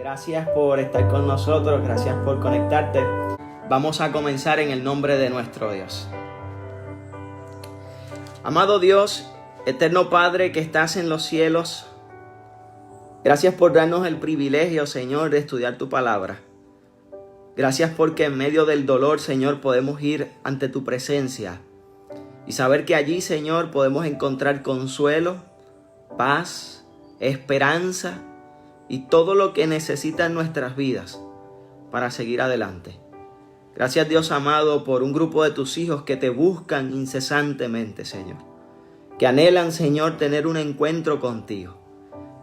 Gracias por estar con nosotros, gracias por conectarte. Vamos a comenzar en el nombre de nuestro Dios. Amado Dios, eterno Padre que estás en los cielos, gracias por darnos el privilegio, Señor, de estudiar tu palabra. Gracias porque en medio del dolor, Señor, podemos ir ante tu presencia y saber que allí, Señor, podemos encontrar consuelo, paz, esperanza y todo lo que necesitan nuestras vidas para seguir adelante. Gracias, Dios amado, por un grupo de tus hijos que te buscan incesantemente, Señor. Que anhelan, Señor, tener un encuentro contigo.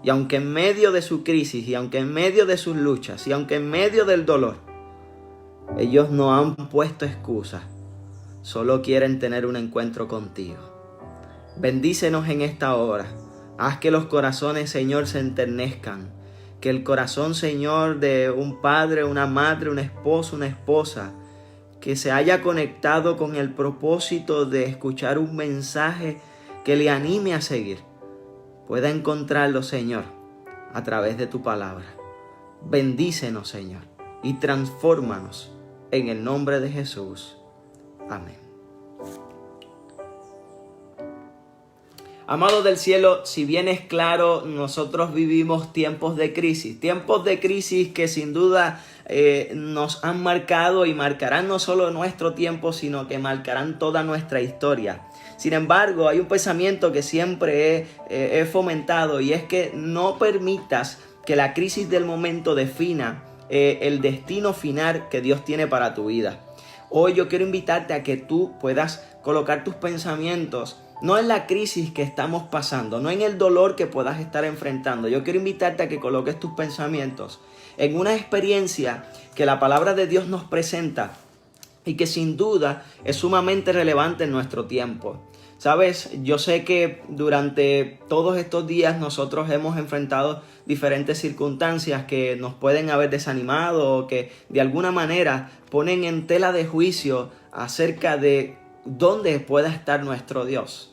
Y aunque en medio de su crisis, y aunque en medio de sus luchas, y aunque en medio del dolor, ellos no han puesto excusas, solo quieren tener un encuentro contigo. Bendícenos en esta hora. Haz que los corazones, Señor, se enternezcan. Que el corazón, Señor, de un padre, una madre, un esposo, una esposa, que se haya conectado con el propósito de escuchar un mensaje que le anime a seguir, pueda encontrarlo, Señor, a través de tu palabra. Bendícenos, Señor, y transfórmanos en el nombre de Jesús. Amén. Amados del cielo, si bien es claro, nosotros vivimos tiempos de crisis que sin duda nos han marcado y marcarán no solo nuestro tiempo, sino que marcarán toda nuestra historia. Sin embargo, hay un pensamiento que siempre he fomentado, y es que no permitas que la crisis del momento defina el destino final que Dios tiene para tu vida. Hoy yo quiero invitarte a que tú puedas colocar tus pensamientos no en la crisis que estamos pasando, no en el dolor que puedas estar enfrentando. Yo quiero invitarte a que coloques tus pensamientos en una experiencia que la palabra de Dios nos presenta y que sin duda es sumamente relevante en nuestro tiempo. Sabes, yo sé que durante todos estos días nosotros hemos enfrentado diferentes circunstancias que nos pueden haber desanimado o que de alguna manera ponen en tela de juicio acerca de dónde pueda estar nuestro Dios.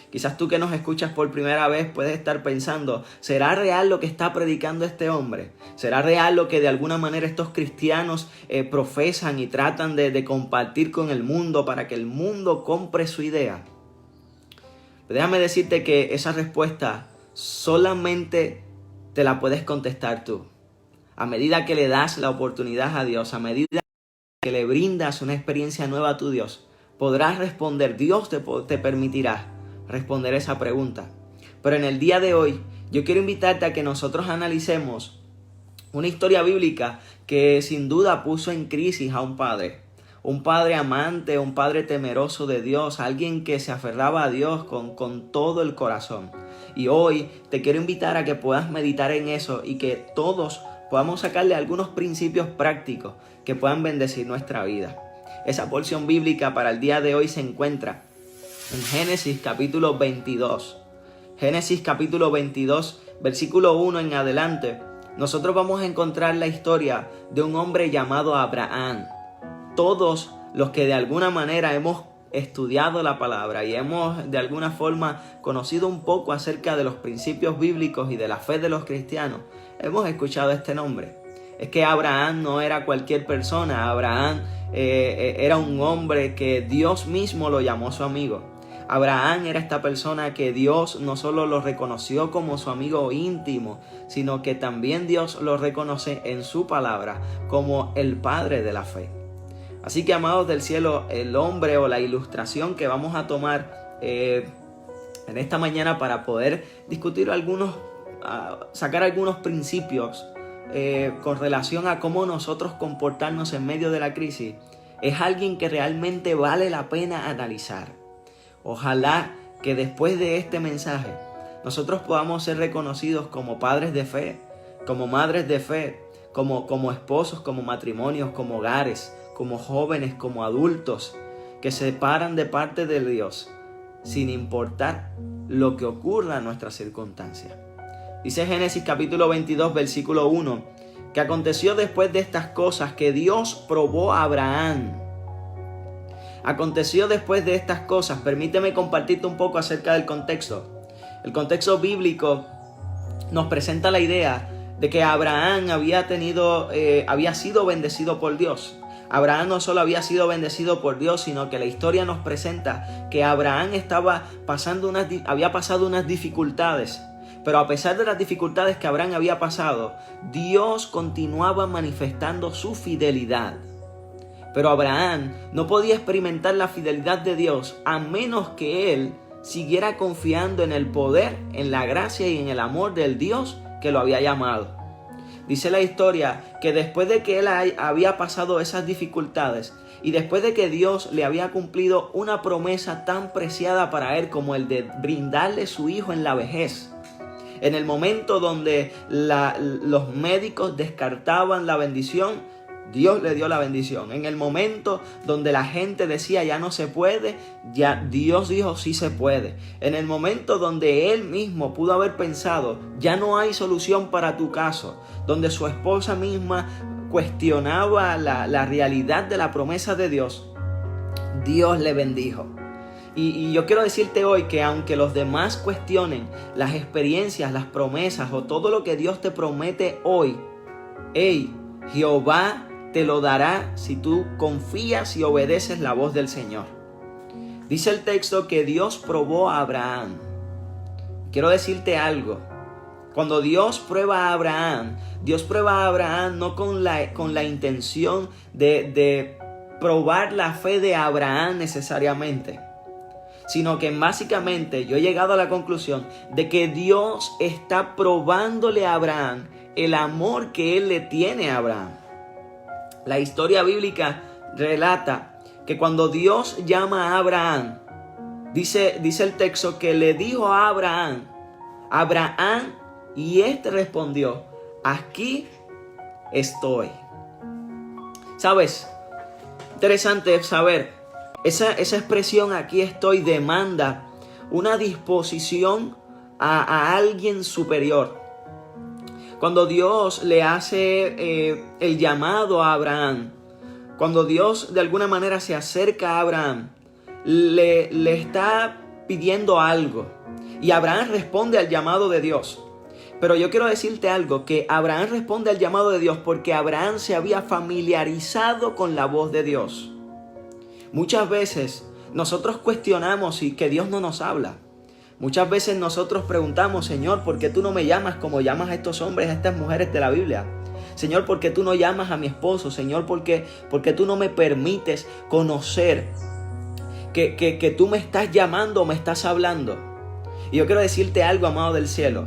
Quizás tú que nos escuchas por primera vez puedes estar pensando, ¿será real lo que está predicando este hombre? ¿Será real lo que de alguna manera estos cristianos profesan y tratan de compartir con el mundo para que el mundo compre su idea? Déjame decirte que esa respuesta solamente te la puedes contestar tú. A medida que le das la oportunidad a Dios, a medida que le brindas una experiencia nueva a tu Dios, podrás responder. Dios te permitirá responder esa pregunta. Pero en el día de hoy, yo quiero invitarte a que nosotros analicemos una historia bíblica que sin duda puso en crisis a un padre amante, un padre temeroso de Dios, alguien que se aferraba a Dios con todo el corazón. Y hoy te quiero invitar a que puedas meditar en eso y que todos podamos sacarle algunos principios prácticos que puedan bendecir nuestra vida. Esa porción bíblica para el día de hoy se encuentra en Génesis capítulo 22. Génesis capítulo 22, versículo 1 en adelante. Nosotros vamos a encontrar la historia de un hombre llamado Abraham. Todos los que de alguna manera hemos estudiado la palabra y hemos de alguna forma conocido un poco acerca de los principios bíblicos y de la fe de los cristianos, hemos escuchado este nombre. Es que Abraham no era cualquier persona. Abraham era un hombre que Dios mismo lo llamó su amigo. Abraham era esta persona que Dios no solo lo reconoció como su amigo íntimo, sino que también Dios lo reconoce en su palabra como el padre de la fe. Así que, amados del cielo, el hombre o la ilustración que vamos a tomar en esta mañana para poder discutir sacar algunos principios con relación a cómo nosotros comportarnos en medio de la crisis, es alguien que realmente vale la pena analizar. Ojalá que después de este mensaje nosotros podamos ser reconocidos como padres de fe, como madres de fe, como esposos, como matrimonios, como hogares, como jóvenes, como adultos que se paran de parte de Dios sin importar lo que ocurra en nuestras circunstancias. Dice Génesis capítulo 22, versículo 1, que aconteció después de estas cosas que Dios probó a Abraham. Aconteció después de estas cosas. Permíteme compartirte un poco acerca del contexto. El contexto bíblico nos presenta la idea de que Abraham había sido bendecido por Dios. Abraham no solo había sido bendecido por Dios, sino que la historia nos presenta que Abraham había pasado unas dificultades. Pero a pesar de las dificultades que Abraham había pasado, Dios continuaba manifestando su fidelidad. Pero Abraham no podía experimentar la fidelidad de Dios a menos que él siguiera confiando en el poder, en la gracia y en el amor del Dios que lo había llamado. Dice la historia que después de que él había pasado esas dificultades y después de que Dios le había cumplido una promesa tan preciada para él como el de brindarle su hijo en la vejez, en el momento donde los médicos descartaban la bendición, Dios le dio la bendición. En el momento donde la gente decía ya no se puede, ya Dios dijo sí se puede. En el momento donde él mismo pudo haber pensado ya no hay solución para tu caso, donde su esposa misma cuestionaba la realidad de la promesa de Dios, Dios le bendijo. Y yo quiero decirte hoy que aunque los demás cuestionen las experiencias, las promesas o todo lo que Dios te promete hoy, Jehová te lo dará si tú confías y obedeces la voz del Señor. Dice el texto que Dios probó a Abraham. Quiero decirte algo. Cuando Dios prueba a Abraham, Dios prueba a Abraham no con la intención de probar la fe de Abraham necesariamente, sino que básicamente yo he llegado a la conclusión de que Dios está probándole a Abraham el amor que él le tiene a Abraham. La historia bíblica relata que cuando Dios llama a Abraham, dice el texto que le dijo a Abraham, y éste respondió, aquí estoy. ¿Sabes? Interesante saber, esa expresión aquí estoy demanda una disposición a alguien superior. Cuando Dios le hace el llamado a Abraham, cuando Dios de alguna manera se acerca a Abraham, le está pidiendo algo. Y Abraham responde al llamado de Dios. Pero yo quiero decirte algo, que Abraham responde al llamado de Dios porque Abraham se había familiarizado con la voz de Dios. Muchas veces nosotros cuestionamos y que Dios no nos habla. Muchas veces nosotros preguntamos, Señor, ¿por qué tú no me llamas como llamas a estos hombres, a estas mujeres de la Biblia? Señor, ¿por qué tú no llamas a mi esposo? Señor, ¿por qué tú no me permites conocer que tú me estás llamando o me estás hablando? Y yo quiero decirte algo, amado del cielo.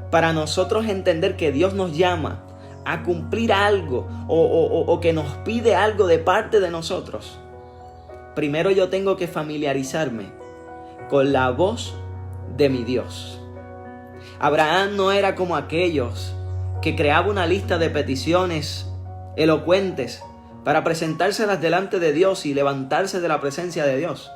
Para nosotros entender que Dios nos llama a cumplir algo o que nos pide algo de parte de nosotros, primero yo tengo que familiarizarme con la voz de mi Dios. Abraham no era como aquellos que creaba una lista de peticiones elocuentes para presentárselas delante de Dios y levantarse de la presencia de Dios.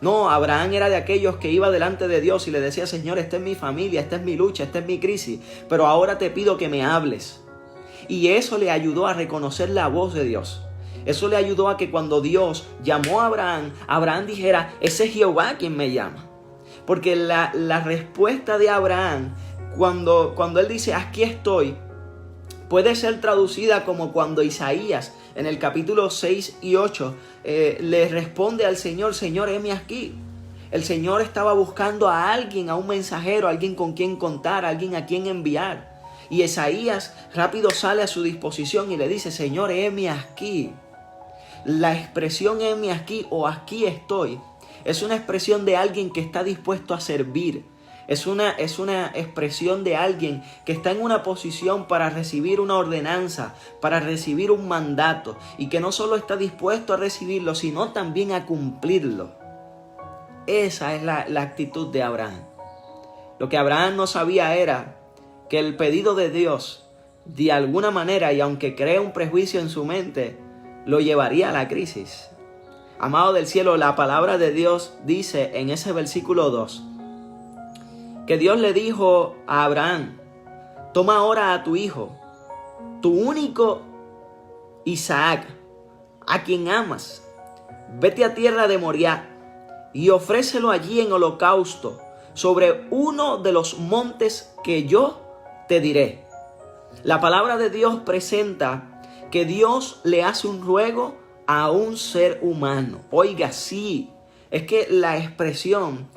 No, Abraham era de aquellos que iba delante de Dios y le decía, Señor, esta es mi familia, esta es mi lucha, esta es mi crisis, pero ahora te pido que me hables. Y eso le ayudó a reconocer la voz de Dios. Eso le ayudó a que cuando Dios llamó a Abraham, Abraham dijera, ese es Jehová quien me llama. Porque la respuesta de Abraham, cuando él dice, aquí estoy, puede ser traducida como cuando Isaías, en el capítulo 6 y 8, le responde al Señor, Señor, heme aquí. El Señor estaba buscando a alguien, a un mensajero, a alguien con quien contar, a alguien a quien enviar. Y Isaías rápido sale a su disposición y le dice, Señor, heme aquí. La expresión heme aquí o aquí estoy es una expresión de alguien que está dispuesto a servir. Es una expresión de alguien que está en una posición para recibir una ordenanza, para recibir un mandato, y que no solo está dispuesto a recibirlo, sino también a cumplirlo. Esa es la actitud de Abraham. Lo que Abraham no sabía era que el pedido de Dios, de alguna manera, y aunque crea un prejuicio en su mente, lo llevaría a la crisis. Amado del cielo, la palabra de Dios dice en ese versículo 2, que Dios le dijo a Abraham, toma ahora a tu hijo, tu único Isaac, a quien amas, vete a tierra de Moriah y ofrécelo allí en holocausto sobre uno de los montes que yo te diré. La palabra de Dios presenta que Dios le hace un ruego a un ser humano. Oiga, sí, es que la expresión,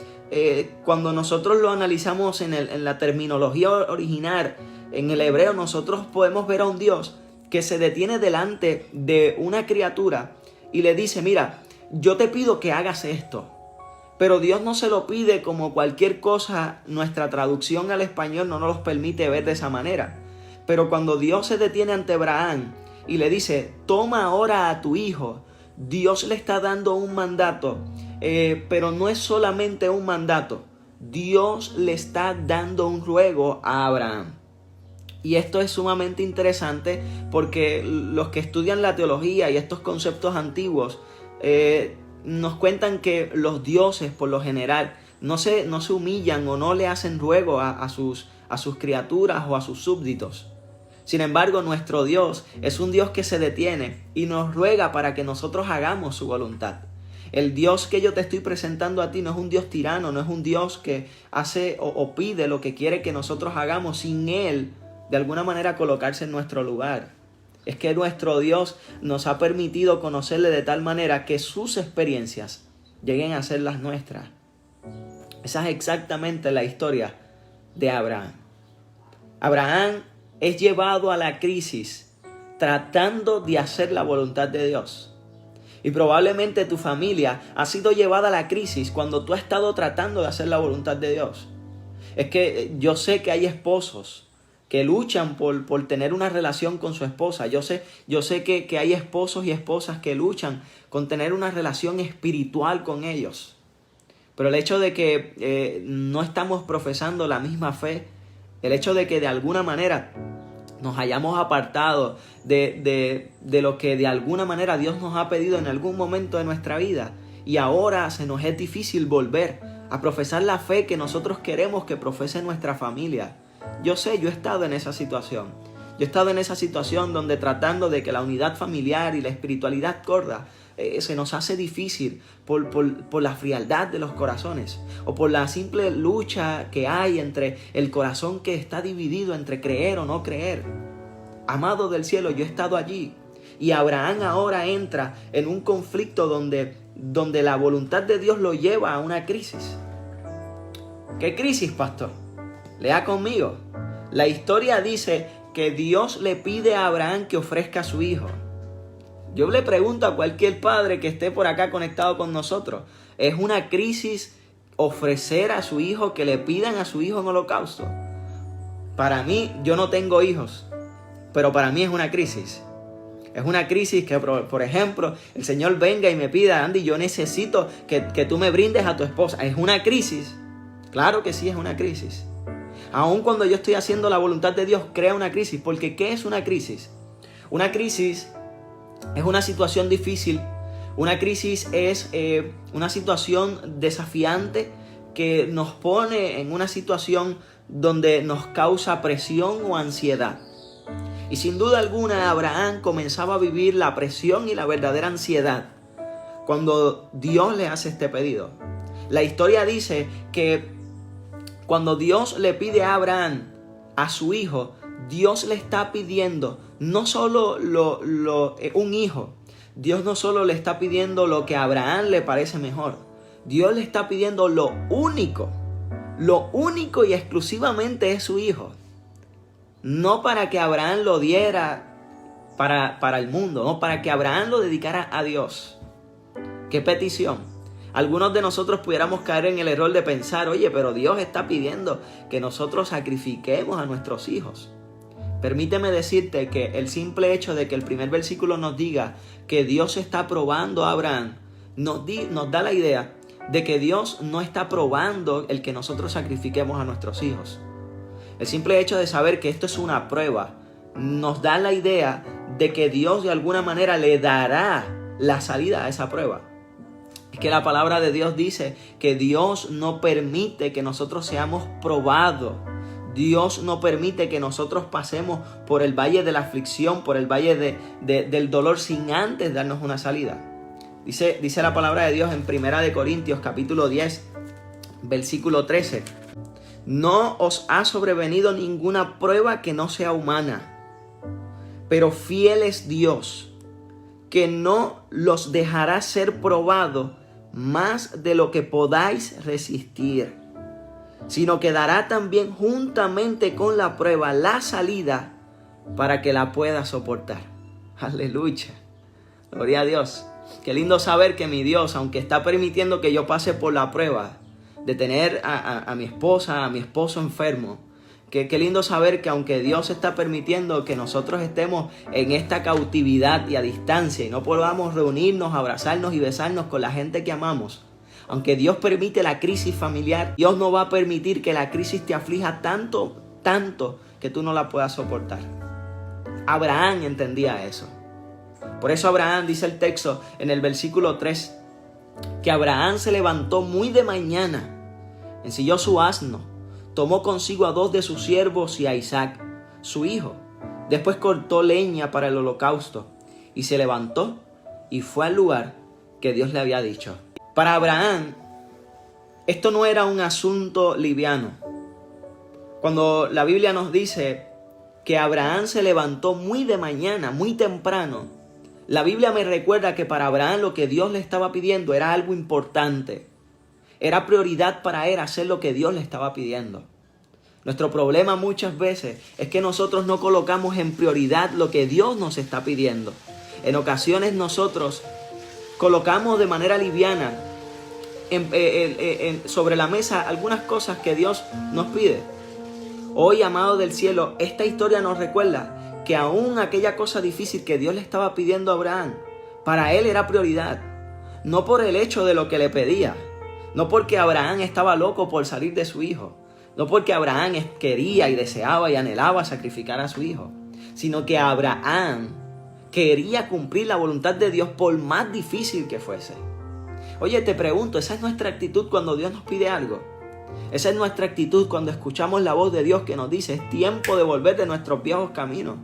cuando nosotros lo analizamos en la terminología original, en el hebreo, nosotros podemos ver a un Dios que se detiene delante de una criatura y le dice, mira, yo te pido que hagas esto. Pero Dios no se lo pide como cualquier cosa. Nuestra traducción al español no nos permite ver de esa manera. Pero cuando Dios se detiene ante Abraham y le dice, toma ahora a tu hijo, Dios le está dando un mandato, pero no es solamente un mandato. Dios le está dando un ruego a Abraham. Y esto es sumamente interesante porque los que estudian la teología y estos conceptos antiguos nos cuentan que los dioses, por lo general, no se humillan o no le hacen ruego a sus criaturas o a sus súbditos. Sin embargo, nuestro Dios es un Dios que se detiene y nos ruega para que nosotros hagamos su voluntad. El Dios que yo te estoy presentando a ti no es un Dios tirano, no es un Dios que hace o pide lo que quiere que nosotros hagamos sin Él, de alguna manera, colocarse en nuestro lugar. Es que nuestro Dios nos ha permitido conocerle de tal manera que sus experiencias lleguen a ser las nuestras. Esa es exactamente la historia de Abraham. Abraham es llevado a la crisis tratando de hacer la voluntad de Dios. Y probablemente tu familia ha sido llevada a la crisis cuando tú has estado tratando de hacer la voluntad de Dios. Es que yo sé que hay esposos que luchan por tener una relación con su esposa. Yo sé que hay esposos y esposas que luchan con tener una relación espiritual con ellos. Pero el hecho de que no estamos profesando la misma fe, el hecho de que de alguna manera nos hayamos apartado de lo que de alguna manera Dios nos ha pedido en algún momento de nuestra vida, y ahora se nos es difícil volver a profesar la fe que nosotros queremos que profese nuestra familia. Yo sé, yo he estado en esa situación. Yo he estado en esa situación donde tratando de que la unidad familiar y la espiritualidad corra, se nos hace difícil por la frialdad de los corazones o por la simple lucha que hay entre el corazón que está dividido entre creer o no creer. Amado del cielo, yo he estado allí y Abraham ahora entra en un conflicto donde la voluntad de Dios lo lleva a una crisis. ¿Qué crisis, pastor? Lea conmigo. La historia dice que Dios le pide a Abraham que ofrezca a su hijo. Yo le pregunto a cualquier padre que esté por acá conectado con nosotros, ¿es una crisis ofrecer a su hijo, que le pidan a su hijo en holocausto? Para mí, yo no tengo hijos, pero para mí es una crisis. Es una crisis que, por ejemplo, el Señor venga y me pida, Andy, yo necesito que tú me brindes a tu esposa. ¿Es una crisis? Claro que sí, es una crisis. Aun cuando yo estoy haciendo la voluntad de Dios, crea una crisis. Porque ¿qué es una crisis? Una crisis es una situación difícil. Una crisis es una situación desafiante que nos pone en una situación donde nos causa presión o ansiedad. Y sin duda alguna, Abraham comenzaba a vivir la presión y la verdadera ansiedad cuando Dios le hace este pedido. La historia dice que cuando Dios le pide a Abraham a su hijo, Dios le está pidiendo no solo un hijo. Dios no solo le está pidiendo lo que a Abraham le parece mejor. Dios le está pidiendo lo único y exclusivamente es su hijo. No para que Abraham lo diera para el mundo, no, para que Abraham lo dedicara a Dios. ¿Qué petición? Algunos de nosotros pudiéramos caer en el error de pensar, oye, pero Dios está pidiendo que nosotros sacrifiquemos a nuestros hijos. Permíteme decirte que el simple hecho de que el primer versículo nos diga que Dios está probando a Abraham, nos da la idea de que Dios no está probando el que nosotros sacrifiquemos a nuestros hijos. El simple hecho de saber que esto es una prueba nos da la idea de que Dios de alguna manera le dará la salida a esa prueba. Es que la palabra de Dios dice que Dios no permite que nosotros seamos probados. Dios no permite que nosotros pasemos por el valle de la aflicción, por el valle del dolor sin antes darnos una salida. Dice la palabra de Dios en 1 Corintios capítulo 10, versículo 13. No os ha sobrevenido ninguna prueba que no sea humana, pero fiel es Dios, que no los dejará ser probados más de lo que podáis resistir, sino que dará también juntamente con la prueba la salida para que la pueda soportar. Aleluya. Gloria a Dios. Qué lindo saber que mi Dios, aunque está permitiendo que yo pase por la prueba de tener a mi esposa, a mi esposo enfermo, qué lindo saber que aunque Dios está permitiendo que nosotros estemos en esta cautividad y a distancia y no podamos reunirnos, abrazarnos y besarnos con la gente que amamos, aunque Dios permite la crisis familiar, Dios no va a permitir que la crisis te aflija tanto que tú no la puedas soportar. Abraham entendía eso. Por eso Abraham, dice el texto en el versículo 3, que Abraham se levantó muy de mañana, ensilló su asno, tomó consigo a 2 de sus siervos y a Isaac, su hijo. Después cortó leña para el holocausto y se levantó y fue al lugar que Dios le había dicho. Para Abraham, esto no era un asunto liviano. Cuando la Biblia nos dice que Abraham se levantó muy de mañana, muy temprano, la Biblia me recuerda que para Abraham lo que Dios le estaba pidiendo era algo importante. Era prioridad para él hacer lo que Dios le estaba pidiendo. Nuestro problema muchas veces es que nosotros no colocamos en prioridad lo que Dios nos está pidiendo. En ocasiones nosotros colocamos de manera liviana sobre la mesa algunas cosas que Dios nos pide. Hoy, amado del cielo, esta historia nos recuerda que aún aquella cosa difícil que Dios le estaba pidiendo a Abraham, para él era prioridad. No por el hecho de lo que le pedía, no porque Abraham estaba loco por salir de su hijo, no porque Abraham quería y deseaba y anhelaba sacrificar a su hijo, sino que Abraham quería cumplir la voluntad de Dios por más difícil que fuese. Oye, te pregunto, ¿esa es nuestra actitud cuando Dios nos pide algo? Esa es nuestra actitud cuando escuchamos la voz de Dios que nos dice: es tiempo de volver de nuestros viejos caminos.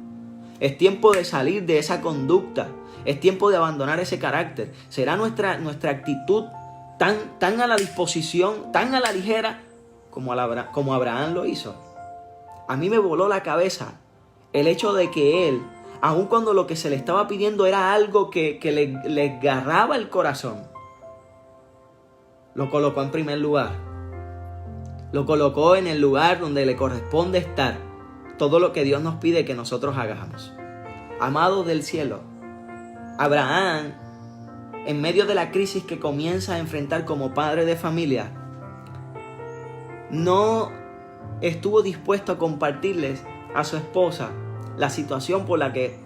Es tiempo de salir de esa conducta. Es tiempo de abandonar ese carácter. ¿Será nuestra actitud tan a la disposición, tan a la ligera como Abraham lo hizo? A mí me voló la cabeza el hecho de que él, aun cuando lo que se le estaba pidiendo era algo que le agarraba el corazón, lo colocó en primer lugar. Lo colocó en el lugar donde le corresponde estar. Todo lo que Dios nos pide que nosotros hagamos. Amados del cielo, Abraham, en medio de la crisis que comienza a enfrentar como padre de familia, no estuvo dispuesto a compartirles a su esposa la situación por la que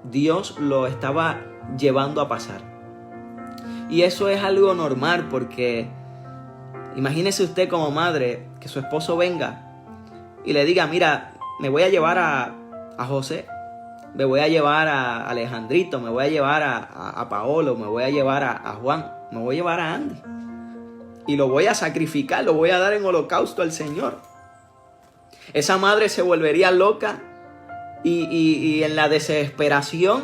Dios lo estaba llevando a pasar. Y eso es algo normal, porque imagínese usted como madre que su esposo venga y le diga: mira, me voy a llevar a José, me voy a llevar a Alejandrito, me voy a llevar a Paolo, me voy a llevar a Juan, me voy a llevar a Andy. Y lo voy a sacrificar, lo voy a dar en holocausto al Señor. Esa madre se volvería loca y en la desesperación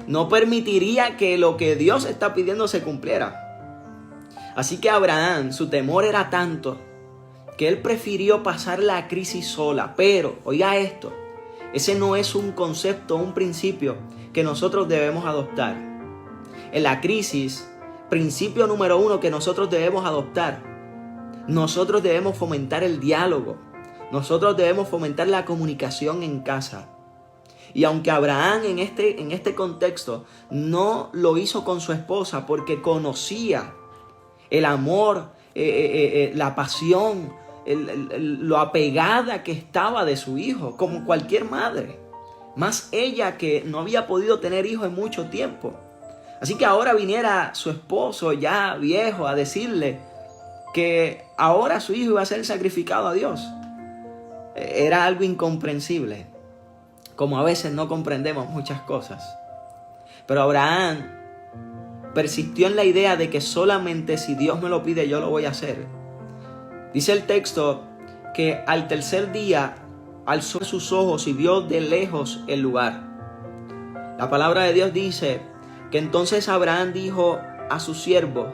no permitiría que lo que Dios está pidiendo se cumpliera. Así que Abraham, su temor era tanto que él prefirió pasar la crisis sola. Pero, oiga esto, ese no es un concepto, un principio que nosotros debemos adoptar. En la crisis, principio número 1 que nosotros debemos adoptar: nosotros debemos fomentar el diálogo. Nosotros debemos fomentar la comunicación en casa. Y aunque Abraham en este contexto no lo hizo con su esposa porque conocía el amor, la pasión, lo apegada que estaba de su hijo, como cualquier madre, más ella que no había podido tener hijos en mucho tiempo. Así que ahora viniera su esposo ya viejo a decirle que ahora su hijo iba a ser sacrificado a Dios. Era algo incomprensible, como a veces no comprendemos muchas cosas. Pero Abraham persistió en la idea de que solamente si Dios me lo pide yo lo voy a hacer. Dice el texto que al tercer día alzó sus ojos y vio de lejos el lugar. La palabra de Dios dice que entonces Abraham dijo a su siervo: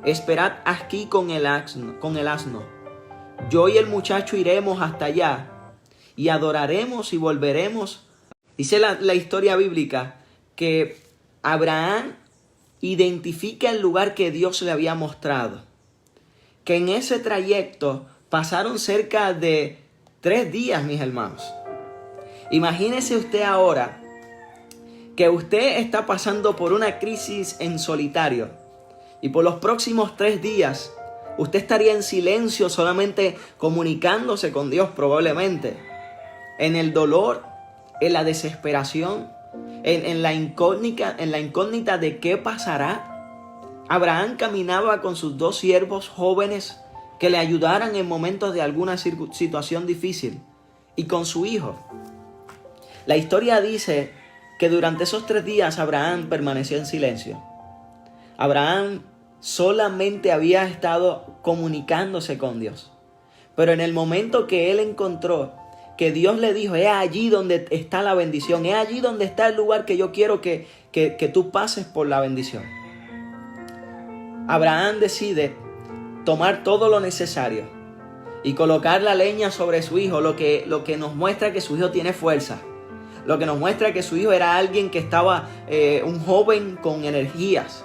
esperad aquí con el asno, yo y el muchacho iremos hasta allá y adoraremos y volveremos. Dice la historia bíblica que Abraham identifica el lugar que Dios le había mostrado. Que en ese trayecto pasaron cerca de 3 días, mis hermanos. Imagínese usted ahora que usted está pasando por una crisis en solitario y por los próximos 3 días usted estaría en silencio, solamente comunicándose con Dios probablemente, en el dolor, en la desesperación, en la incógnita de qué pasará. Abraham caminaba con sus 2 siervos jóvenes que le ayudaran en momentos de alguna situación difícil, y con su hijo. La historia dice que durante esos 3 días Abraham permaneció en silencio. Abraham solamente había estado comunicándose con Dios. Pero en el momento que él encontró que Dios le dijo, es allí donde está la bendición, es allí donde está el lugar que yo quiero que tú pases por la bendición. Abraham decide tomar todo lo necesario y colocar la leña sobre su hijo, lo que nos muestra que su hijo tiene fuerza, lo que nos muestra que su hijo era alguien que estaba, un joven con energías.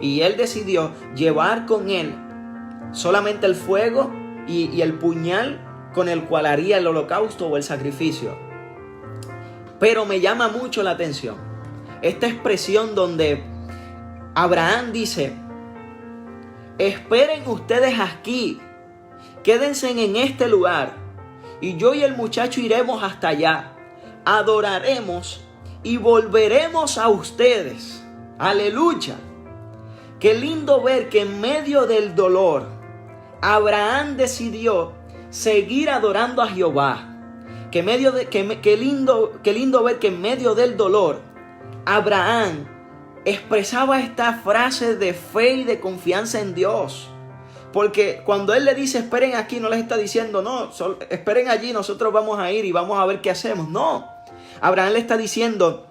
Y él decidió llevar con él solamente el fuego y el puñal con el cual haría el holocausto o el sacrificio. Pero me llama mucho la atención esta expresión donde Abraham dice, esperen ustedes aquí, quédense en este lugar, y yo y el muchacho iremos hasta allá, adoraremos y volveremos a ustedes. Aleluya. Qué lindo ver que en medio del dolor Abraham decidió seguir adorando a Jehová. Qué lindo ver que en medio del dolor Abraham expresaba esta frase de fe y de confianza en Dios. Porque cuando él le dice esperen aquí, no les está diciendo no, esperen allí, nosotros vamos a ir y vamos a ver qué hacemos. No, Abraham le está diciendo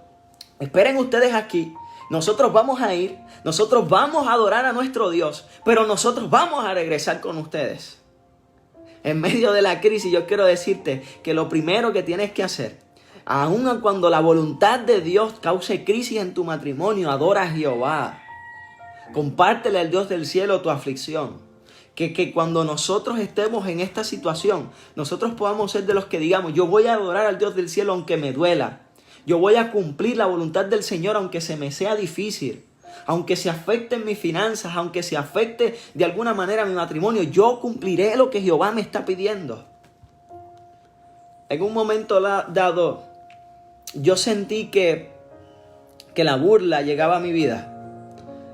esperen ustedes aquí, nosotros vamos a ir, nosotros vamos a adorar a nuestro Dios, pero nosotros vamos a regresar con ustedes. En medio de la crisis yo quiero decirte que lo primero que tienes que hacer, aun cuando la voluntad de Dios cause crisis en tu matrimonio, adora a Jehová. Compártele al Dios del cielo tu aflicción. Que cuando nosotros estemos en esta situación, nosotros podamos ser de los que digamos, yo voy a adorar al Dios del cielo aunque me duela. Yo voy a cumplir la voluntad del Señor aunque se me sea difícil. Aunque se afecten mis finanzas, aunque se afecte de alguna manera mi matrimonio, yo cumpliré lo que Jehová me está pidiendo. En un momento dado, yo sentí que la burla llegaba a mi vida.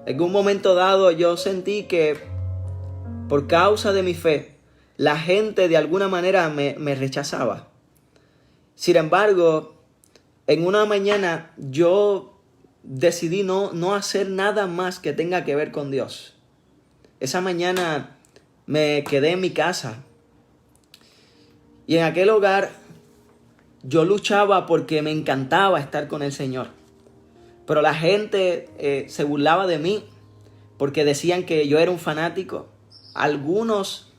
En un momento dado, yo sentí que por causa de mi fe, la gente de alguna manera me rechazaba. Sin embargo, en una mañana yo decidí no hacer nada más que tenga que ver con Dios. Esa mañana me quedé en mi casa. Y en aquel hogar yo luchaba porque me encantaba estar con el Señor. Pero la gente se burlaba de mí porque decían que yo era un fanático. Algunos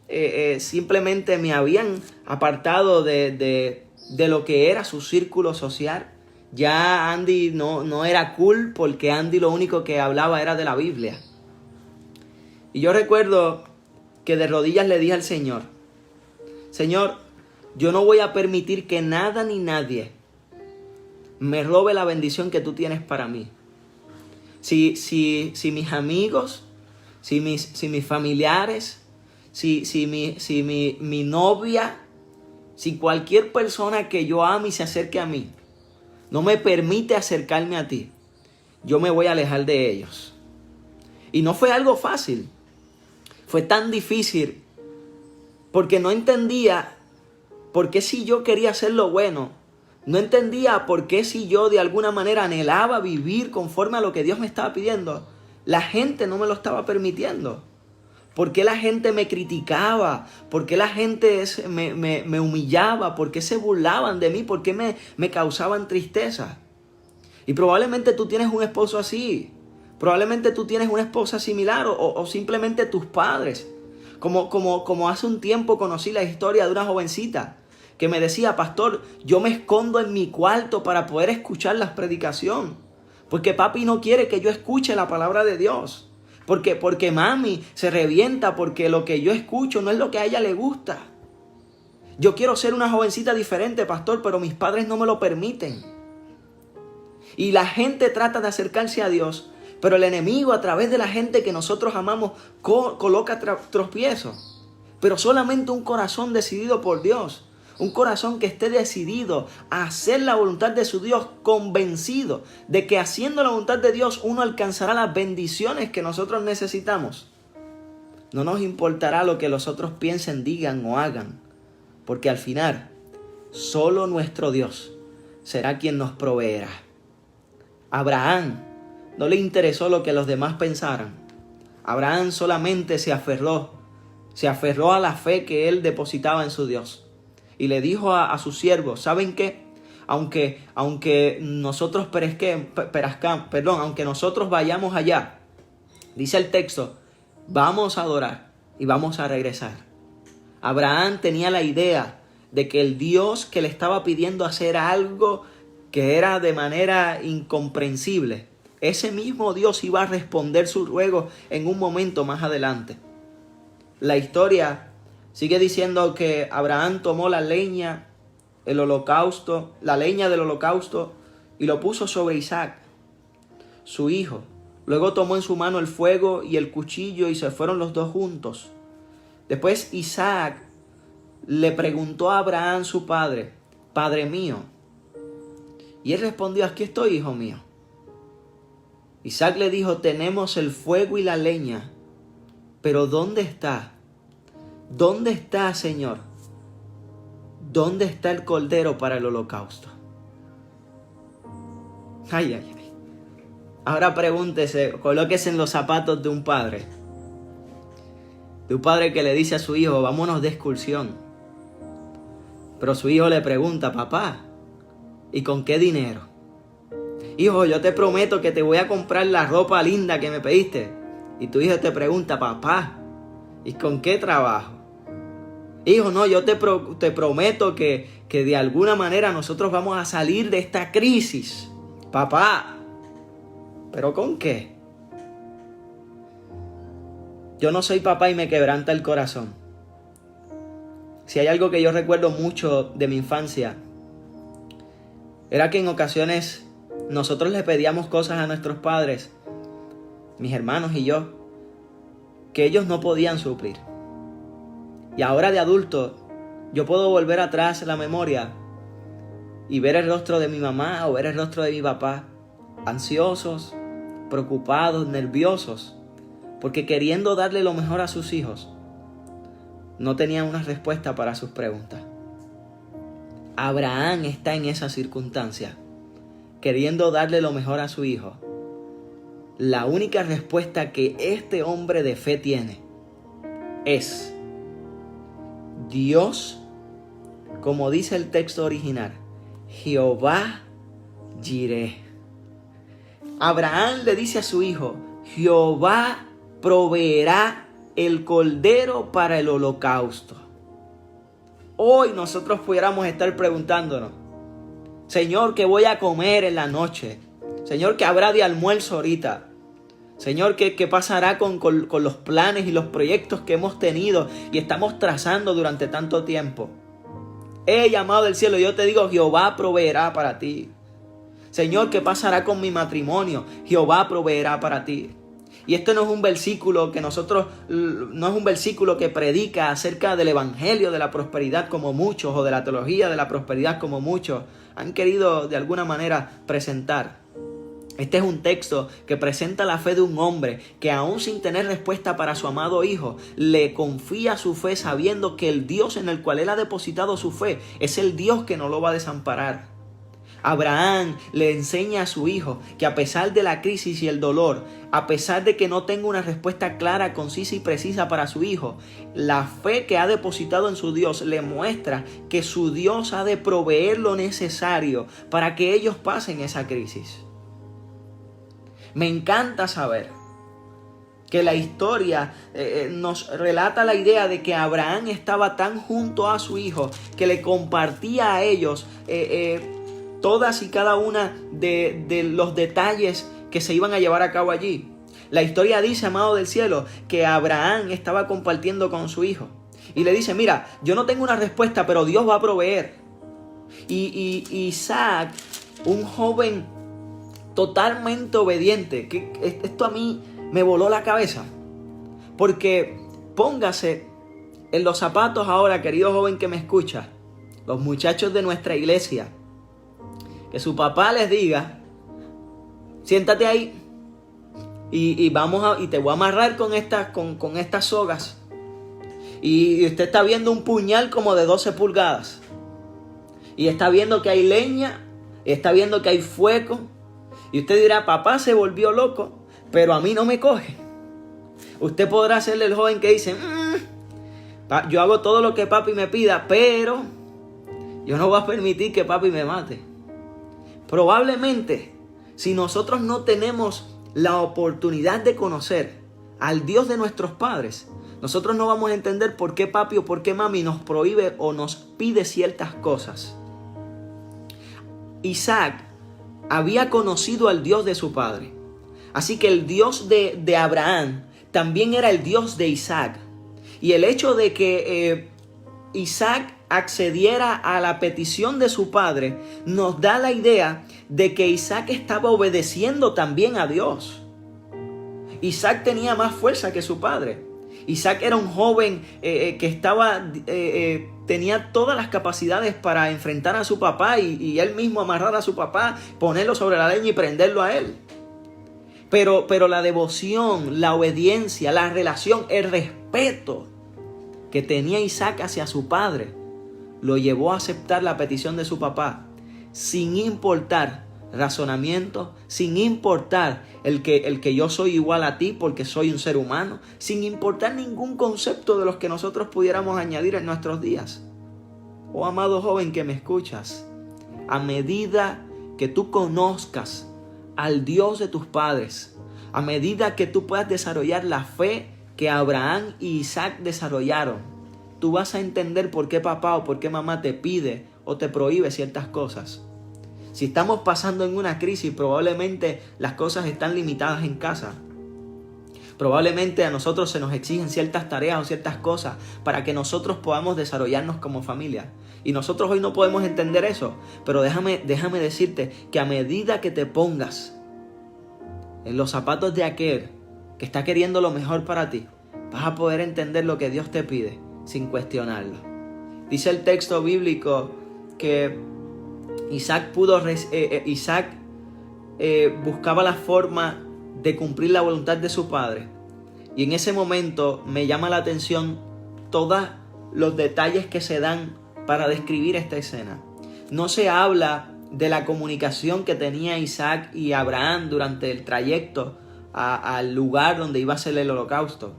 simplemente me habían apartado de lo que era su círculo social. Ya Andy no era cool porque Andy lo único que hablaba era de la Biblia. Y yo recuerdo que de rodillas le dije al Señor, Señor, yo no voy a permitir que nada ni nadie me robe la bendición que tú tienes para mí. Si mis amigos, si mis familiares, si mi novia, si cualquier persona que yo ame y se acerque a mí, no me permite acercarme a ti, yo me voy a alejar de ellos. Y no fue algo fácil. Fue tan difícil porque no entendía por qué si yo quería hacer lo bueno. No entendía por qué si yo de alguna manera anhelaba vivir conforme a lo que Dios me estaba pidiendo, la gente no me lo estaba permitiendo. ¿Por qué la gente me criticaba? ¿Por qué la gente me humillaba? ¿Por qué se burlaban de mí? ¿Por qué me causaban tristeza? Y probablemente tú tienes un esposo así. Probablemente tú tienes una esposa similar o simplemente tus padres. Como hace un tiempo conocí la historia de una jovencita que me decía: pastor, yo me escondo en mi cuarto para poder escuchar la predicación, porque papi no quiere que yo escuche la palabra de Dios, porque mami se revienta porque lo que yo escucho no es lo que a ella le gusta. Yo quiero ser una jovencita diferente, pastor, pero mis padres no me lo permiten. Y la gente trata de acercarse a Dios, pero el enemigo, a través de la gente que nosotros amamos, coloca tropiezos. Pero solamente un corazón decidido por Dios, un corazón que esté decidido a hacer la voluntad de su Dios, convencido de que haciendo la voluntad de Dios uno alcanzará las bendiciones que nosotros necesitamos. No nos importará lo que los otros piensen, digan o hagan, porque al final solo nuestro Dios será quien nos proveerá. Abraham no le interesó lo que los demás pensaran. Abraham solamente se aferró a la fe que él depositaba en su Dios. Y le dijo a sus siervos: ¿saben qué? Aunque nosotros aunque nosotros vayamos allá, dice el texto, vamos a adorar y vamos a regresar. Abraham tenía la idea de que el Dios que le estaba pidiendo hacer algo que era de manera incomprensible, ese mismo Dios iba a responder su ruego en un momento más adelante. La historia sigue diciendo que Abraham tomó la leña del holocausto y lo puso sobre Isaac, su hijo. Luego tomó en su mano el fuego y el cuchillo y se fueron los dos juntos. Después Isaac le preguntó a Abraham, su padre: Padre mío. Y él respondió: aquí estoy, hijo mío. Isaac le dijo: tenemos el fuego y la leña, pero ¿dónde está? ¿Dónde está, Señor? ¿Dónde está el cordero para el holocausto? Ay, ay, ay. Ahora pregúntese, colóquese en los zapatos de un padre. De un padre que le dice a su hijo: vámonos de excursión. Pero su hijo le pregunta: papá, ¿y con qué dinero? Hijo, yo te prometo que te voy a comprar la ropa linda que me pediste. Y tu hijo te pregunta: papá, ¿y con qué trabajo? Hijo, no, yo te prometo que de alguna manera nosotros vamos a salir de esta crisis. Papá, ¿pero con qué? Yo no soy papá y me quebranta el corazón. Si hay algo que yo recuerdo mucho de mi infancia, era que en ocasiones nosotros le pedíamos cosas a nuestros padres, mis hermanos y yo, que ellos no podían suplir. Y ahora de adulto, yo puedo volver atrás en la memoria y ver el rostro de mi mamá o ver el rostro de mi papá, ansiosos, preocupados, nerviosos, porque queriendo darle lo mejor a sus hijos, no tenían una respuesta para sus preguntas. Abraham está en esa circunstancia, queriendo darle lo mejor a su hijo. La única respuesta que este hombre de fe tiene es: Dios, como dice el texto original, Jehová Jireh. Abraham le dice a su hijo: Jehová proveerá el cordero para el holocausto. Hoy nosotros pudiéramos estar preguntándonos: Señor, ¿qué voy a comer en la noche? Señor, ¿qué habrá de almuerzo ahorita? Señor, ¿qué pasará con los planes y los proyectos que hemos tenido y estamos trazando durante tanto tiempo? Llamado del cielo, yo te digo: Jehová proveerá para ti. Señor, ¿qué pasará con mi matrimonio? Jehová proveerá para ti. Y esto no es un versículo que predica acerca del evangelio de la prosperidad como muchos, o de la teología de la prosperidad como muchos han querido de alguna manera presentar. Este es un texto que presenta la fe de un hombre que, aún sin tener respuesta para su amado hijo, le confía su fe sabiendo que el Dios en el cual él ha depositado su fe es el Dios que no lo va a desamparar. Abraham le enseña a su hijo que, a pesar de la crisis y el dolor, a pesar de que no tenga una respuesta clara, concisa y precisa para su hijo, la fe que ha depositado en su Dios le muestra que su Dios ha de proveer lo necesario para que ellos pasen esa crisis. Me encanta saber que la historia nos relata la idea de que Abraham estaba tan junto a su hijo que le compartía a ellos todas y cada una de los detalles que se iban a llevar a cabo allí. La historia dice, amado del cielo, que Abraham estaba compartiendo con su hijo y le dice: mira, yo no tengo una respuesta, pero Dios va a proveer. Y Isaac, un joven totalmente obediente, que esto a mí me voló la cabeza, porque póngase en los zapatos ahora, querido joven que me escucha, los muchachos de nuestra iglesia, que su papá les diga: siéntate ahí y te voy a amarrar con estas sogas, y usted está viendo un puñal como de 12 pulgadas y está viendo que hay leña, y está viendo que hay fuego, y usted dirá: papá se volvió loco, pero a mí no me coge. Usted podrá serle el joven que dice: yo hago todo lo que papi me pida, pero yo no voy a permitir que papi me mate. Probablemente, si nosotros no tenemos la oportunidad de conocer al Dios de nuestros padres, nosotros no vamos a entender por qué papi o por qué mami nos prohíbe o nos pide ciertas cosas. Isaac había conocido al Dios de su padre. Así que el Dios de Abraham también era el Dios de Isaac. Y el hecho de que Isaac accediera a la petición de su padre nos da la idea de que Isaac estaba obedeciendo también a Dios. Isaac tenía más fuerza que su padre. Isaac era un joven que tenía todas las capacidades para enfrentar a su papá y él mismo amarrar a su papá, ponerlo sobre la leña y prenderlo a él. Pero la devoción, la obediencia, la relación, el respeto que tenía Isaac hacia su padre lo llevó a aceptar la petición de su papá, sin importar razonamiento, sin importar el que yo soy igual a ti porque soy un ser humano, sin importar ningún concepto de los que nosotros pudiéramos añadir en nuestros días. Oh amado joven que me escuchas, a medida que tú conozcas al Dios de tus padres, a medida que tú puedas desarrollar la fe que Abraham y Isaac desarrollaron, tú vas a entender por qué papá o por qué mamá te pide o te prohíbe ciertas cosas. Si estamos pasando en una crisis, probablemente las cosas están limitadas en casa. Probablemente a nosotros se nos exigen ciertas tareas o ciertas cosas para que nosotros podamos desarrollarnos como familia. Y nosotros hoy no podemos entender eso. Pero déjame decirte que a medida que te pongas en los zapatos de aquel que está queriendo lo mejor para ti, vas a poder entender lo que Dios te pide sin cuestionarlo. Dice el texto bíblico que Isaac buscaba la forma de cumplir la voluntad de su padre. Y en ese momento me llama la atención todos los detalles que se dan para describir esta escena. No se habla de la comunicación que tenía Isaac y Abraham durante el trayecto al lugar donde iba a ser el holocausto.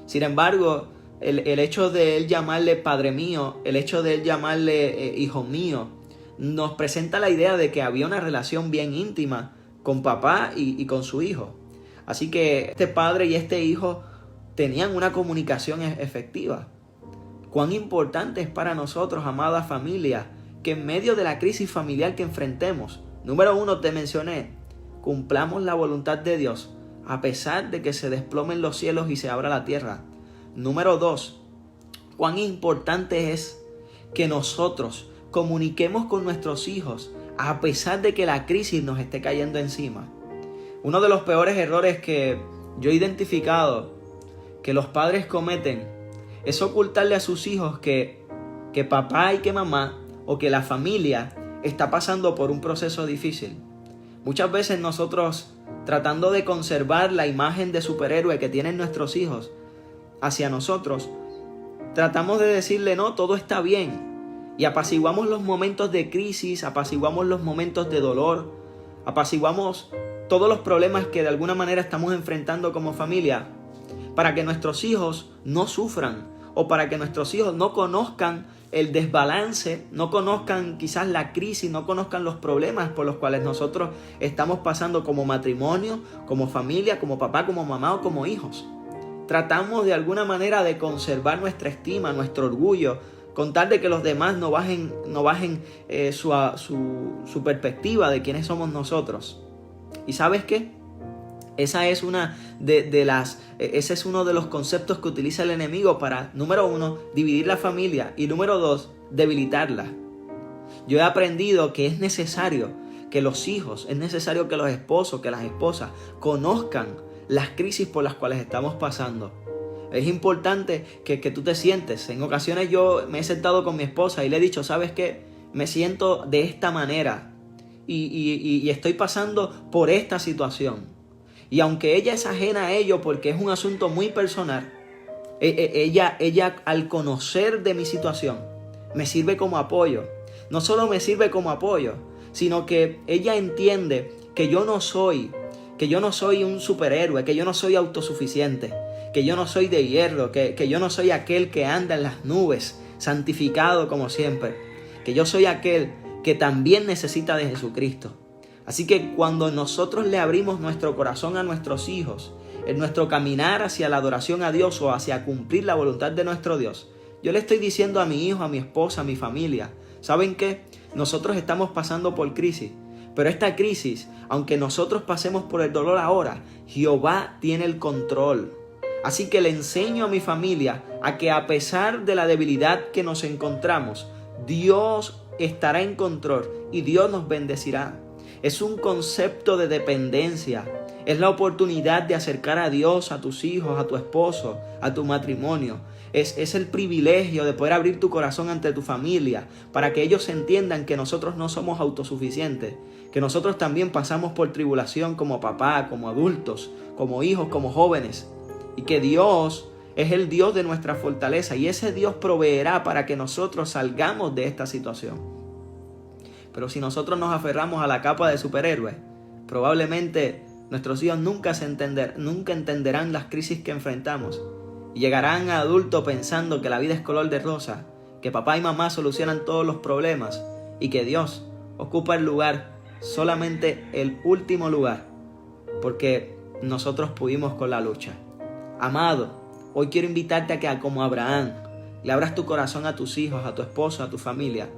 Sin embargo, el hecho de él llamarle Padre mío, el hecho de él llamarle Hijo mío, nos presenta la idea de que había una relación bien íntima con papá y con su hijo. Así que este padre y este hijo tenían una comunicación efectiva. Cuán importante es para nosotros, amada familia, que en medio de la crisis familiar que enfrentemos, número 1 te mencioné, cumplamos la voluntad de Dios a pesar de que se desplomen los cielos y se abra la tierra. Número 2, cuán importante es que nosotros comuniquemos con nuestros hijos a pesar de que la crisis nos esté cayendo encima. Uno de los peores errores que yo he identificado que los padres cometen es ocultarle a sus hijos que papá y que mamá o que la familia está pasando por un proceso difícil. Muchas veces nosotros, tratando de conservar la imagen de superhéroe que tienen nuestros hijos hacia nosotros, tratamos de decirle: no, todo está bien. Y apaciguamos los momentos de crisis, apaciguamos los momentos de dolor, apaciguamos todos los problemas que de alguna manera estamos enfrentando como familia, para que nuestros hijos no sufran o para que nuestros hijos no conozcan el desbalance, no conozcan quizás la crisis, no conozcan los problemas por los cuales nosotros estamos pasando como matrimonio, como familia, como papá, como mamá o como hijos. Tratamos de alguna manera de conservar nuestra estima, nuestro orgullo, con tal de que los demás no bajen su perspectiva de quiénes somos nosotros. ¿Y sabes qué? Ese es uno de los conceptos que utiliza el enemigo para, número 1, dividir la familia y número 2, debilitarla. Yo he aprendido que es necesario que los hijos, es necesario que los esposos, que las esposas conozcan las crisis por las cuales estamos pasando. Es importante que tú te sientes. En ocasiones yo me he sentado con mi esposa y le he dicho, ¿sabes qué? Me siento de esta manera y estoy pasando por esta situación. Y aunque ella es ajena a ello porque es un asunto muy personal, ella al conocer de mi situación me sirve como apoyo. No solo me sirve como apoyo, sino que ella entiende que yo no soy un superhéroe, que yo no soy autosuficiente, que yo no soy de hierro, que yo no soy aquel que anda en las nubes, santificado como siempre, que yo soy aquel que también necesita de Jesucristo. Así que cuando nosotros le abrimos nuestro corazón a nuestros hijos, en nuestro caminar hacia la adoración a Dios o hacia cumplir la voluntad de nuestro Dios, yo le estoy diciendo a mi hijo, a mi esposa, a mi familia, ¿saben qué? Nosotros estamos pasando por crisis, pero esta crisis, aunque nosotros pasemos por el dolor ahora, Jehová tiene el control. Así que le enseño a mi familia a que a pesar de la debilidad que nos encontramos, Dios estará en control y Dios nos bendecirá. Es un concepto de dependencia. Es la oportunidad de acercar a Dios a tus hijos, a tu esposo, a tu matrimonio. Es el privilegio de poder abrir tu corazón ante tu familia para que ellos entiendan que nosotros no somos autosuficientes, que nosotros también pasamos por tribulación como papá, como adultos, como hijos, como jóvenes, y que Dios es el Dios de nuestra fortaleza y ese Dios proveerá para que nosotros salgamos de esta situación. Pero si nosotros nos aferramos a la capa de superhéroe, probablemente nuestros hijos nunca entenderán las crisis que enfrentamos y llegarán a adultos pensando que la vida es color de rosa, que papá y mamá solucionan todos los problemas y que Dios ocupa el lugar, solamente el último lugar, porque nosotros pudimos con la lucha. Amado, hoy quiero invitarte a que, como Abraham, le abras tu corazón a tus hijos, a tu esposo, a tu familia.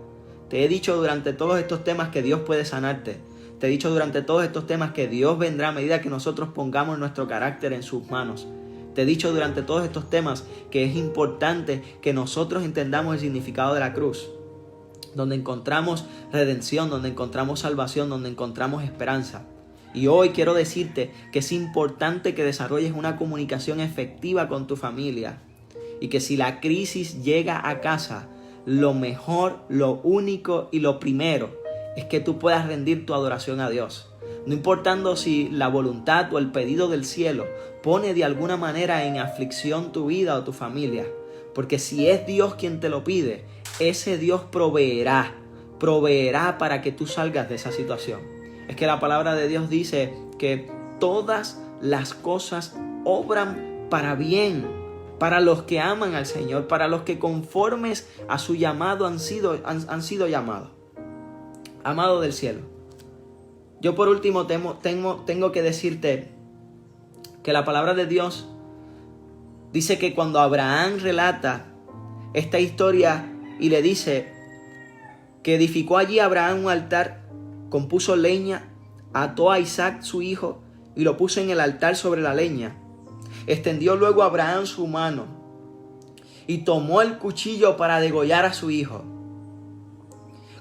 Te he dicho durante todos estos temas que Dios puede sanarte. Te he dicho durante todos estos temas que Dios vendrá a medida que nosotros pongamos nuestro carácter en sus manos. Te he dicho durante todos estos temas que es importante que nosotros entendamos el significado de la cruz, donde encontramos redención, donde encontramos salvación, donde encontramos esperanza. Y hoy quiero decirte que es importante que desarrolles una comunicación efectiva con tu familia y que si la crisis llega a casa, lo mejor, lo único y lo primero es que tú puedas rendir tu adoración a Dios. No importando si la voluntad o el pedido del cielo pone de alguna manera en aflicción tu vida o tu familia. Porque si es Dios quien te lo pide, ese Dios proveerá para que tú salgas de esa situación. Es que la palabra de Dios dice que todas las cosas obran para bien, para los que aman al Señor, para los que conformes a su llamado han sido llamados. Amado del cielo, yo por último tengo que decirte que la palabra de Dios dice que cuando Abraham relata esta historia y le dice que edificó allí Abraham un altar, compuso leña, ató a Isaac su hijo y lo puso en el altar sobre la leña. Extendió luego Abraham su mano y tomó el cuchillo para degollar a su hijo.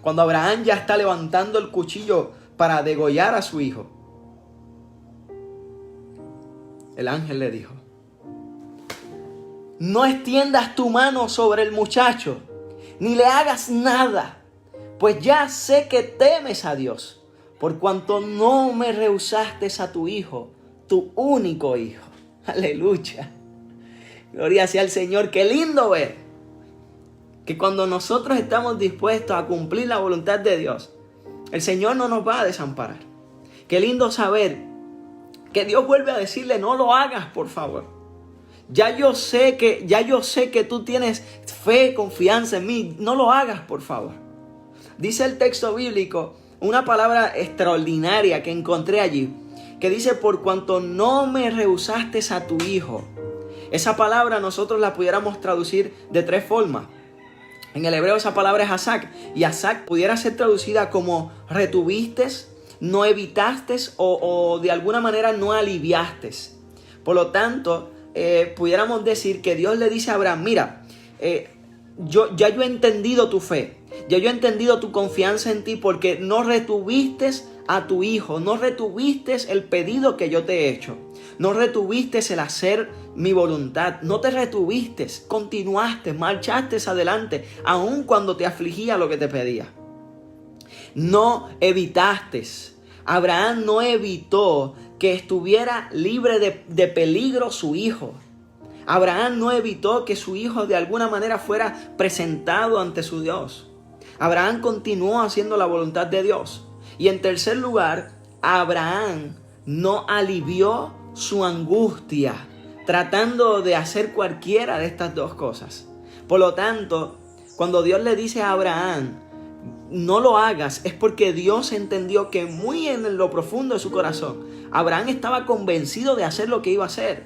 Cuando Abraham ya está levantando el cuchillo para degollar a su hijo, el ángel le dijo: no extiendas tu mano sobre el muchacho, ni le hagas nada, pues ya sé que temes a Dios, por cuanto no me rehusaste a tu hijo, tu único hijo. Aleluya. Gloria sea al Señor. Qué lindo ver que cuando nosotros estamos dispuestos a cumplir la voluntad de Dios, el Señor no nos va a desamparar. Qué lindo saber que Dios vuelve a decirle: no lo hagas, por favor. Ya yo sé que tú tienes fe, confianza en mí. No lo hagas, por favor. Dice el texto bíblico una palabra extraordinaria que encontré allí, que dice: por cuanto no me rehusaste a tu hijo. Esa palabra nosotros la pudiéramos traducir de 3 formas. En el hebreo esa palabra es asak, y asak pudiera ser traducida como retuviste, no evitaste o de alguna manera no aliviaste. Por lo tanto, pudiéramos decir que Dios le dice a Abraham: mira, yo he entendido tu fe, ya yo he entendido tu confianza en ti, porque no retuviste a tu hijo, no retuviste el pedido que yo te he hecho, no retuviste el hacer mi voluntad, no te retuviste, continuaste, marchaste adelante, aun cuando te afligía lo que te pedía. No evitaste. Abraham no evitó que estuviera libre de peligro su hijo. Abraham no evitó que su hijo de alguna manera fuera presentado ante su Dios. Abraham continuó haciendo la voluntad de Dios. Y en tercer lugar, Abraham no alivió su angustia tratando de hacer cualquiera de estas 2 cosas. Por lo tanto, cuando Dios le dice a Abraham: no lo hagas, es porque Dios entendió que muy en lo profundo de su corazón, Abraham estaba convencido de hacer lo que iba a hacer,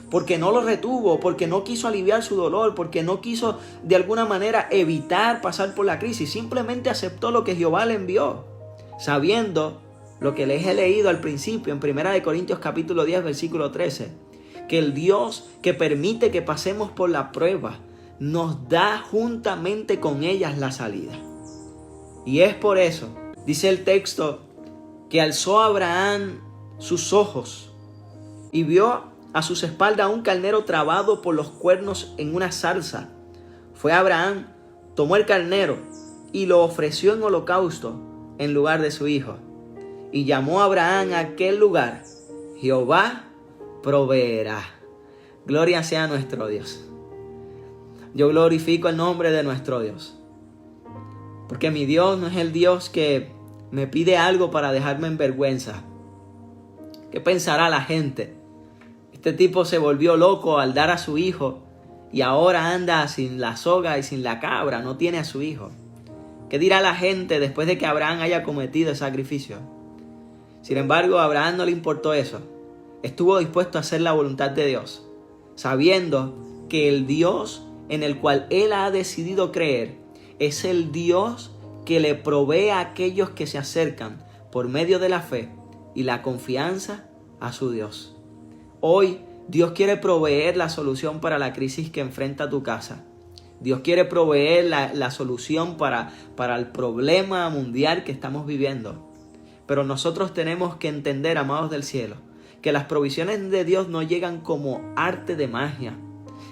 porque no lo retuvo, porque no quiso aliviar su dolor, porque no quiso de alguna manera evitar pasar por la crisis. Simplemente aceptó lo que Jehová le envió, sabiendo lo que les he leído al principio en 1 Corintios capítulo 10 versículo 13, que el Dios que permite que pasemos por la prueba nos da juntamente con ellas la salida. Y es por eso, dice el texto, que alzó Abraham sus ojos y vio a sus espaldas un carnero trabado por los cuernos en una zarza. Fue Abraham, tomó el carnero y lo ofreció en holocausto en lugar de su hijo. Y llamó a Abraham a aquel lugar: Jehová proveerá. Gloria sea a nuestro Dios. Yo glorifico el nombre de nuestro Dios, porque mi Dios no es el Dios que me pide algo para dejarme en vergüenza. ¿Qué pensará la gente? Este tipo se volvió loco al dar a su hijo y ahora anda sin la soga y sin la cabra, no tiene a su hijo. ¿Qué dirá la gente después de que Abraham haya cometido el sacrificio? Sin embargo, a Abraham no le importó eso. Estuvo dispuesto a hacer la voluntad de Dios, sabiendo que el Dios en el cual él ha decidido creer es el Dios que le provee a aquellos que se acercan por medio de la fe y la confianza a su Dios. Hoy Dios quiere proveer la solución para la crisis que enfrenta tu casa. Dios quiere proveer la solución para el problema mundial que estamos viviendo. Pero nosotros tenemos que entender, amados del cielo, que las provisiones de Dios no llegan como arte de magia.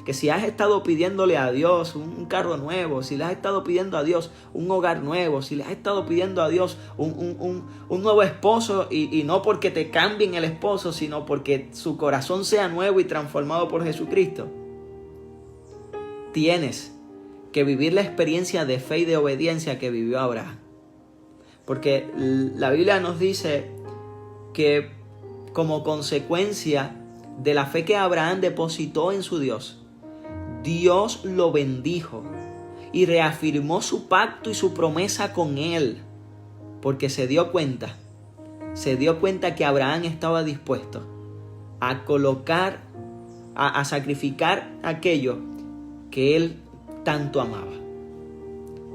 Que si has estado pidiéndole a Dios un carro nuevo, si le has estado pidiendo a Dios un hogar nuevo, si le has estado pidiendo a Dios un nuevo esposo, y no porque te cambien el esposo, sino porque su corazón sea nuevo y transformado por Jesucristo, tienes que vivir la experiencia de fe y de obediencia que vivió Abraham. Porque la Biblia nos dice que como consecuencia de la fe que Abraham depositó en su Dios, Dios lo bendijo y reafirmó su pacto y su promesa con él, porque se dio cuenta que Abraham estaba dispuesto a a sacrificar aquello que él tanto amaba.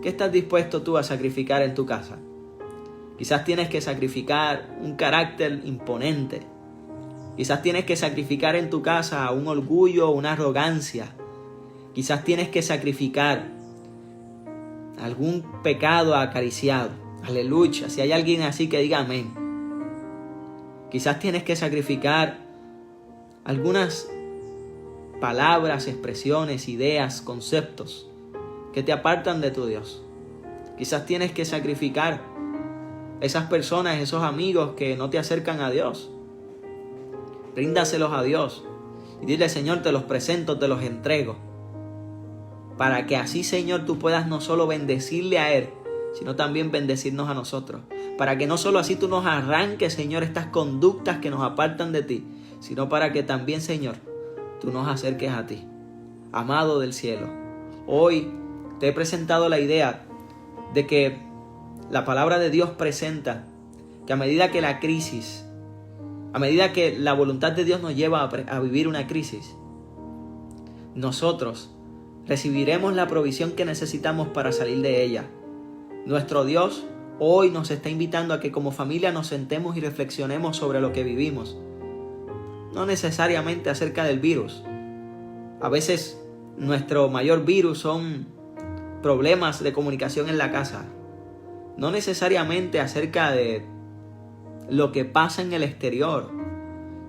¿Qué estás dispuesto tú a sacrificar en tu casa? Quizás tienes que sacrificar un carácter imponente. Quizás tienes que sacrificar en tu casa un orgullo, una arrogancia. Quizás tienes que sacrificar algún pecado acariciado. Aleluya. Si hay alguien así, que diga amén. Quizás tienes que sacrificar algunas palabras, expresiones, ideas, conceptos que te apartan de tu Dios. Quizás tienes que sacrificar esas personas, esos amigos que no te acercan a Dios. Ríndaselos a Dios y dile: Señor, te los presento, te los entrego, para que así, Señor, tú puedas no solo bendecirle a Él, sino también bendecirnos a nosotros. Para que no solo así tú nos arranques, Señor, estas conductas que nos apartan de ti, sino para que también, Señor, tú nos acerques a ti. Amado del cielo, hoy te he presentado la idea de que la palabra de Dios presenta que a medida que la crisis, a medida que la voluntad de Dios nos lleva a vivir una crisis, nosotros recibiremos la provisión que necesitamos para salir de ella. Nuestro Dios hoy nos está invitando a que como familia nos sentemos y reflexionemos sobre lo que vivimos. No necesariamente acerca del virus. A veces nuestro mayor virus son problemas de comunicación en la casa. No necesariamente acerca de lo que pasa en el exterior,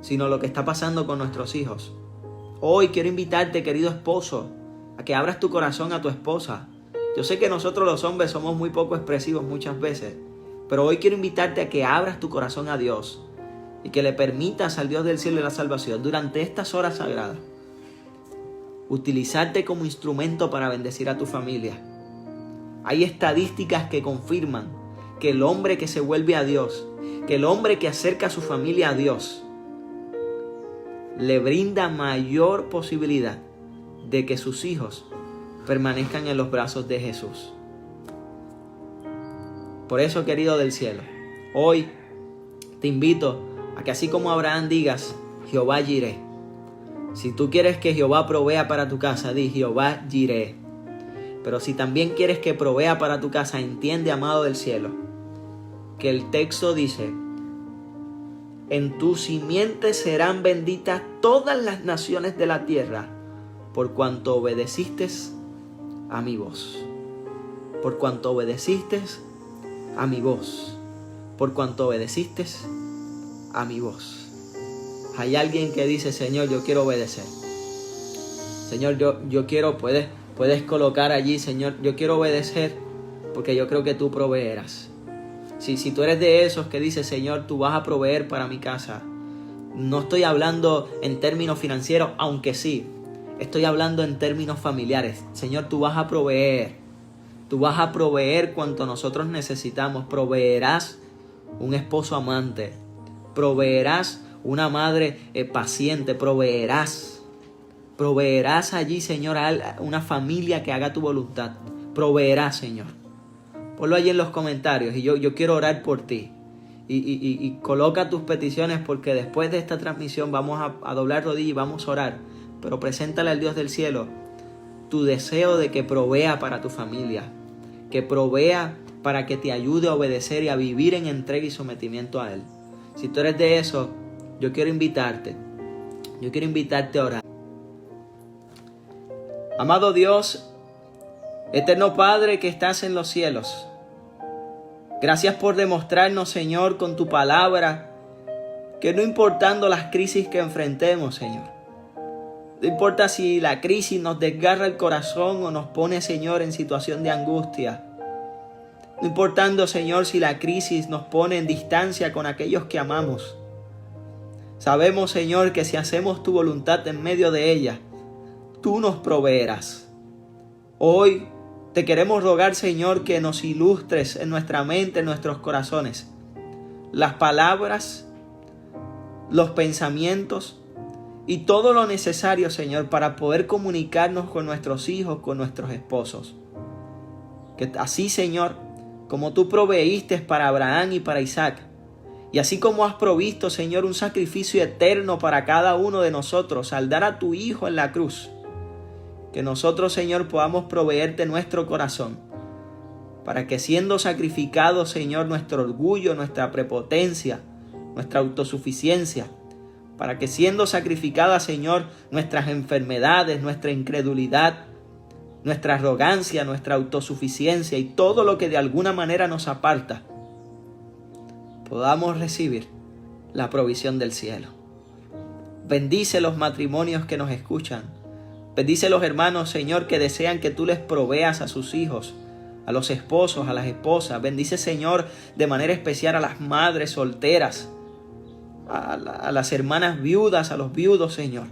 sino lo que está pasando con nuestros hijos. Hoy quiero invitarte, querido esposo, a que abras tu corazón a tu esposa. Yo sé que nosotros los hombres somos muy poco expresivos muchas veces, pero hoy quiero invitarte a que abras tu corazón a Dios y que le permitas al Dios del cielo y la salvación durante estas horas sagradas utilizarte como instrumento para bendecir a tu familia. Hay estadísticas que confirman que el hombre que se vuelve a Dios, que el hombre que acerca a su familia a Dios, le brinda mayor posibilidad de que sus hijos permanezcan en los brazos de Jesús. Por eso, querido del cielo, hoy te invito a que así como Abraham digas, Jehová Jireh. Si tú quieres que Jehová provea para tu casa, di Jehová Jireh. Pero si también quieres que provea para tu casa, entiende, amado del cielo, que el texto dice, en tu simiente serán benditas todas las naciones de la tierra, por cuanto obedeciste a mi voz. Por cuanto obedeciste a mi voz. Por cuanto obedeciste a mi voz. Hay alguien que dice, Señor, yo quiero obedecer. Señor, yo quiero, puedes colocar allí, Señor, yo quiero obedecer porque yo creo que tú proveerás. Si tú eres de esos que dice, Señor, tú vas a proveer para mi casa. No estoy hablando en términos financieros, aunque sí. Estoy hablando en términos familiares. Señor, tú vas a proveer. Tú vas a proveer cuanto nosotros necesitamos. Proveerás un esposo amante. Proveerás una madre paciente. Proveerás allí, Señor, a una familia que haga tu voluntad. Proveerás, Señor. Ponlo allí en los comentarios y yo quiero orar por ti. Y coloca tus peticiones porque después de esta transmisión vamos a doblar rodillas y vamos a orar. Pero preséntale al Dios del cielo tu deseo de que provea para tu familia. Que provea para que te ayude a obedecer y a vivir en entrega y sometimiento a Él. Si tú eres de eso, yo quiero invitarte a orar. Amado Dios, eterno Padre que estás en los cielos, gracias por demostrarnos, Señor, con tu palabra, que no importando las crisis que enfrentemos, Señor, no importa si la crisis nos desgarra el corazón o nos pone, Señor, en situación de angustia, no importando, Señor, si la crisis nos pone en distancia con aquellos que amamos, sabemos, Señor, que si hacemos tu voluntad en medio de ella, tú nos proveerás. Hoy te queremos rogar, Señor, que nos ilustres en nuestra mente, en nuestros corazones, las palabras, los pensamientos y todo lo necesario, Señor, para poder comunicarnos con nuestros hijos, con nuestros esposos. Que así, Señor, como tú proveíste para Abraham y para Isaac, y así como has provisto, Señor, un sacrificio eterno para cada uno de nosotros al dar a tu Hijo en la cruz, que nosotros, Señor, podamos proveerte nuestro corazón, para que siendo sacrificado, Señor, nuestro orgullo, nuestra prepotencia, nuestra autosuficiencia, para que siendo sacrificada, Señor, nuestras enfermedades, nuestra incredulidad, nuestra arrogancia, nuestra autosuficiencia y todo lo que de alguna manera nos aparta, podamos recibir la provisión del cielo. Bendice los matrimonios que nos escuchan. Bendice los hermanos, Señor, que desean que tú les proveas a sus hijos, a los esposos, a las esposas. Bendice, Señor, de manera especial a las madres solteras, a las hermanas viudas, a los viudos, Señor.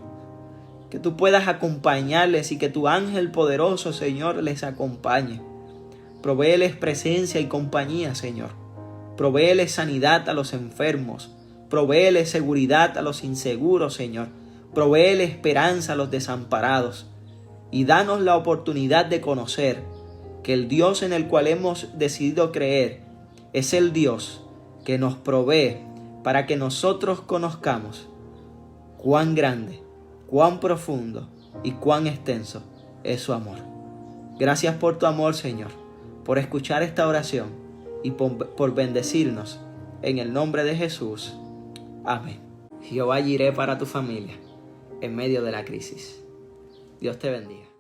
Que tú puedas acompañarles y que tu ángel poderoso, Señor, les acompañe. Provéeles presencia y compañía, Señor. Provéeles sanidad a los enfermos. Provéeles seguridad a los inseguros, Señor. Provee esperanza a los desamparados y danos la oportunidad de conocer que el Dios en el cual hemos decidido creer es el Dios que nos provee para que nosotros conozcamos cuán grande, cuán profundo y cuán extenso es su amor. Gracias por tu amor, Señor, por escuchar esta oración y por bendecirnos. En el nombre de Jesús. Amén. Jehová iré para tu familia en medio de la crisis. Dios te bendiga.